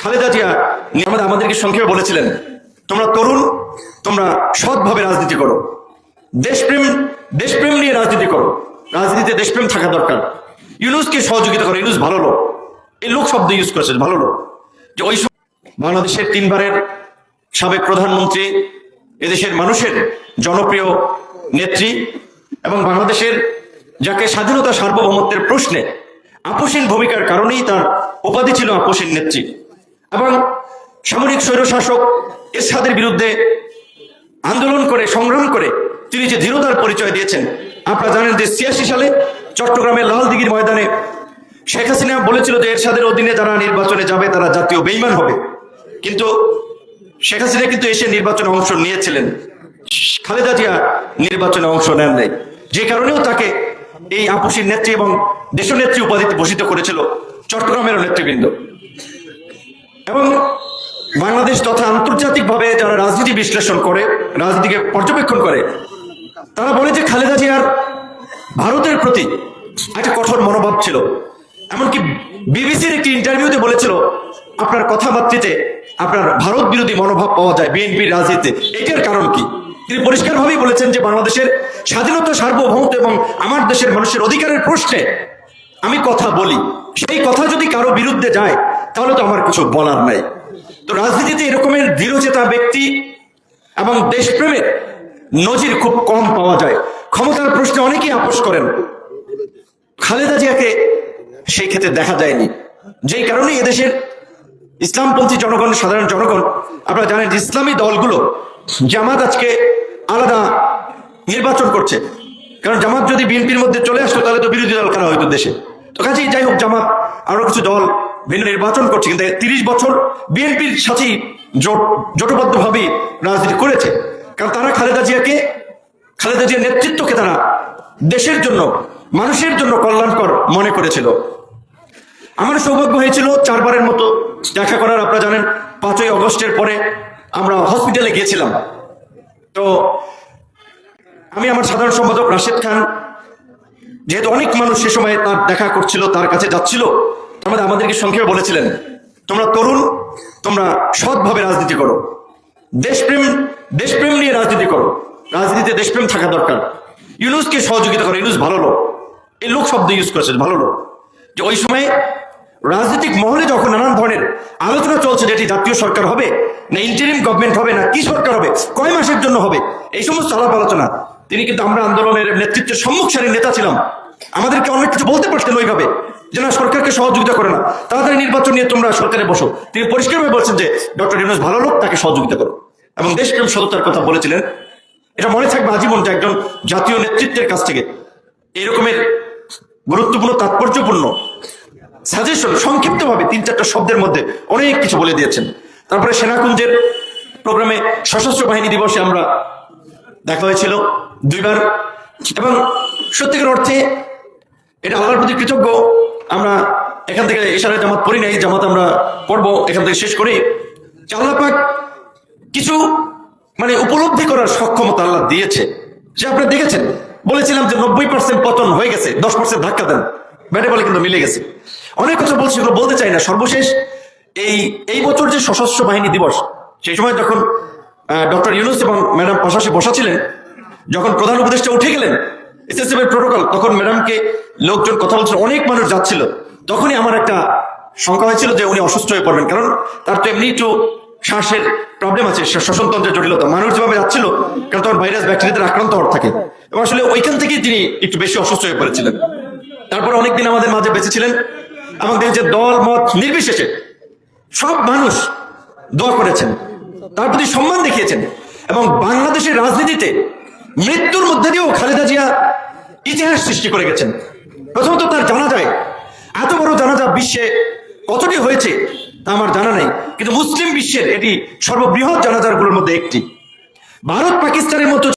খালেদা জিয়া আমাদেরকে সংক্ষেপে বলেছিলেন, তোমরা তরুণ, তোমরা সৎভাবে রাজনীতি করো, দেশপ্রেম নিয়ে রাজনীতি করো, রাজনীতিতে দেশপ্রেম থাকা দরকার। ইউনূসকে সহযোগিতা করো, ইউনূস ভালো লোক, এই লোক শব্দ ইউজ করেছে, ভালো লোক। যে ওই বাংলাদেশের 3 বারের সাবেক প্রধানমন্ত্রী, এদেশের মানুষের জনপ্রিয় নেত্রী এবং বাংলাদেশের যাকে স্বাধীনতা সার্বভৌমত্বের প্রশ্নে আপোষহীন ভূমিকার কারণেই তার উপাধি ছিল আপোষহীন নেত্রী, এবং সামরিক স্বৈরশাসক এরশাদের বিরুদ্ধে আন্দোলন করে সংগ্রাম করে তিনি যে দৃঢ়তার পরিচয় দিয়েছেন। আপনারা জানেন যে 86 সালে চট্টগ্রামের লালদিঘির ময়দানে শেখ হাসিনা বলেছিল যে এরশাদের অধীনে যারা নির্বাচনে যাবে তারা জাতীয় বেঈমান হবে, কিন্তু শেখ হাসিনা কিন্তু এসে নির্বাচনে অংশ নিয়েছিলেন, খালেদা জিয়া নির্বাচনে অংশ নেন নাই, যে কারণেও তাকে এই আপোষহীন নেত্রী এবং দেশনেত্রী উপাধিতে ভূষিত করেছিল চট্টগ্রামের নেতৃবৃন্দ। এবং বাংলাদেশ তথা আন্তর্জাতিকভাবে যারা রাজনীতি বিশ্লেষণ করে, রাজনীতিকে পর্যবেক্ষণ করে, তারা বলে যে খালেদা জিয়ার ভারতের প্রতি একটা কঠোর মনোভাব ছিল। এমনকি বিবিসির একটি ইন্টারভিউতে বলেছিল, আপনার কথাবার্তাতে আপনার ভারত বিরোধী মনোভাব পাওয়া যায় বিএনপির রাজনীতিতে, এটার কারণ কি? তিনি পরিষ্কারভাবেই বলেছেন যে বাংলাদেশের স্বাধীনতা সার্বভৌমত্ব এবং আমার দেশের মানুষের অধিকারের প্রশ্নে আমি কথা বলি, সেই কথা যদি কারো বিরুদ্ধে যায় তাহলে তো আমার কিছু বলার নাই। তো রাজনীতিতে এরকমের দৃঢ়চেতা ব্যক্তি এবং দেশপ্রেমের নজির খুব কম পাওয়া যায়। ক্ষমতার প্রশ্নে অনেকেই আপোষ করেন, খালেদা জিয়াকে সেই ক্ষেত্রে দেখা যায়নি, যেই কারণে এদেশের ইসলামপন্থী জনগণ, সাধারণ জনগণ, আপনারা জানেন ইসলামী দলগুলো, জামাত আজকে আলাদা নির্বাচন করছে, কারণ জামাত যদি বিএনপির মধ্যে চলে আসতো তাহলে তো বিরোধী দল কারা হইতো দেশে। তো কাজেই যাই হোক, জামাত আরো কিছু দল ভিন্ন নির্বাচন করছে, কিন্তু 30 বছর বিএনপির সাথেই জোটবদ্ধভাবেই রাজনীতি করেছে, কারণ তারা খালেদা জিয়ার নেতৃত্বকে তারা দেশের জন্য, মানুষের জন্য কল্যাণকর মনে করেছিল। আমার সৌভাগ্য হয়েছিল 4 বারের মতো দেখা করার। আপনারা জানেন 5ই অগস্টের পরে আমরা হসপিটালে গিয়েছিলাম। তো আমি আমার সাধারণ সম্পাদক রাশেদ খান, যেহেতু অনেক মানুষ সে সময় তার দেখা করছিল, তার কাছে যাচ্ছিল, আমাদেরকে সংক্ষেপে বলেছিলেন, তোমরা তরুণ, তোমরা সৎভাবে রাজনীতি করো, দেশপ্রেম নিয়ে রাজনীতি করো, রাজনীতিতে দেশপ্রেম থাকা দরকার। ইউনূসকে সহযোগিতা করো, ইউনূস ভালো লোক, এই লোক শব্দ ইউজ করেছে, ভালো লোক। যে ওই সময় রাজনৈতিক মহলে যখন নানান ধরনের আলোচনা চলছে যে এটি জাতীয় সরকার হবে না ইন্টারিম গভর্নমেন্ট হবে না কি সরকার হবে, কয় মাসের জন্য হবে, এই সমস্ত আলাপ আলোচনা, তিনি কিন্তু, আমরা আন্দোলনের নেতৃত্বের সম্মুখ সারির নেতা ছিলাম, আমাদেরকে অনেক কিছু বলতে পারতেন ওইভাবে যে না, সরকারকে সহযোগিতা করে না, তাড়াতাড়ি নির্বাচন নিয়ে তোমরা সরকারে বসো। তিনি পরিষ্কারভাবে বলছেন যে ডক্টর ইউনূস ভালো লোক, তাকে সহযোগিতা করো, এবং দেশপ্রেম সততার কথা বলেছিলেন। এটা মনে থাকবে আজীবন যে একজন জাতীয় নেতৃত্বের কাছ থেকে এরকমের গুরুত্বপূর্ণ, তাৎপর্যপূর্ণ সাজেশন সংক্ষিপ্তভাবে 3-4টা শব্দের মধ্যে অনেক কিছু বলে দিয়েছেন। তারপরে সেনাকুঞ্জের প্রোগ্রামে সশস্ত্র বাহিনী দিবসে আমরা দেখা হয়েছিল 2 বার, এবং সত্যিকার অর্থে এটা আল্লাহর প্রতি কৃতজ্ঞ। আমরা এখান থেকে ইশারায় জামাত পড়ি নাই, জামাত আমরা পড়বো এখান থেকে শেষ করে। আল্লাহ পাক কিছু উপলব্ধি করার সক্ষমতা আল্লাহ দিয়েছে, যে আপনারা দেখেছেন, বলেছিলাম যে 90% পতন হয়ে গেছে, 10% ধাক্কা দেন, ব্যাটে বলে কিন্তু মিলে গেছে। অনেক কথা বলছি, এগুলো বলতে চাই না। সর্বশেষ এই বছর যে সশস্ত্র বাহিনী দিবস, সেই সময় যখন ডক্টর ইউনূস এবং ম্যাডাম পাশাপাশি বসা ছিলেন, যখন প্রধান উপদেষ্টা উঠে গেলেন SSF এর প্রোটোকল, তখন ম্যাডামকে লোকজন কথা বলছিল, অনেক মানুষ যাচ্ছিল, তখনই আমার একটা শঙ্কা হয়েছিল যে উনি অসুস্থ হয়ে পড়বেন, কারণ তার তো এমনি একটু শ্বাসের প্রবলেম আছে, শ্বসনতন্ত্রের জটিলতা, মানুষ যেভাবে যাচ্ছিল, কারণ তখন ভাইরাস ব্যাকটেরিয়াতে আক্রান্ত হওয়ার থাকে, এবং আসলে ওইখান থেকেই তিনি একটু বেশি অসুস্থ হয়ে পড়েছিলেন। তারপর অনেকদিন আমাদের মাঝে বেঁচে ছিলেন, আমাদের যে দল মত নির্বিশেষে সব মানুষ দোয়া করেছেন, তার প্রতি সম্মান দেখিয়েছেন, এবং বাংলাদেশের রাজনীতিতে মৃত্যুর মধ্যে দিয়েও খালেদা জিয়া ইতিহাস সৃষ্টি করে গেছেন। প্রথমত তার জানাজায়, এত বড় জানাজা বিশ্বে কতটি হয়েছে তা আমার জানা নাই, কিন্তু মুসলিম বিশ্বের এটি সর্ববৃহৎ জানাজারগুলোর মধ্যে একটি। ভারত পাকিস্তানের মতো